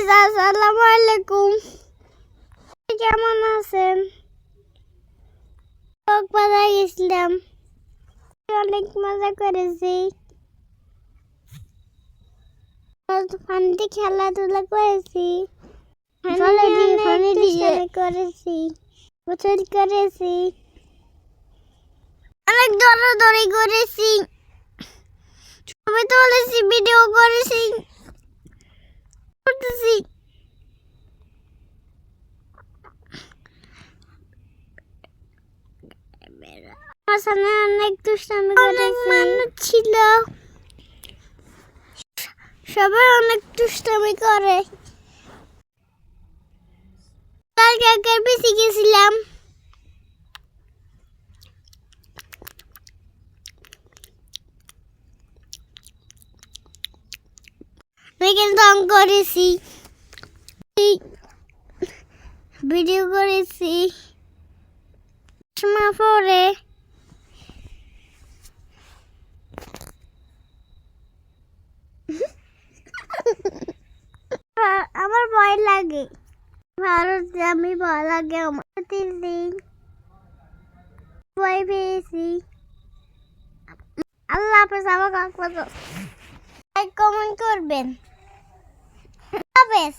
Guys আসসালামু আলাইকুম। কেমন আছেন? কক্সবাজার গেছিলাম, অনেক মজা করেছি। পানিতে খেলাধুলা করেছি, করেছি, গোসল করেছি, অনেক দৌড়াদৌড়ি করেছি, ছবি তুলেছি, ভিডিও করেছি, করতেছি। আমার সামনে অনেক দুষ্টামি করেছি, মানুষ ছিল, সবাই অনেক দুষ্টামি করে। কালকে বেশি গেছিলাম, রং করেছি, ভিডিও করেছি, চশমা পরে। আমার ভয় লাগে, ভারতে আমি ভয় লাগে। আমার 3 দিন ভয় পেয়েছি। আল্লাহ হাফেজ। আমার কমেন্ট করবেন। হাফেজ।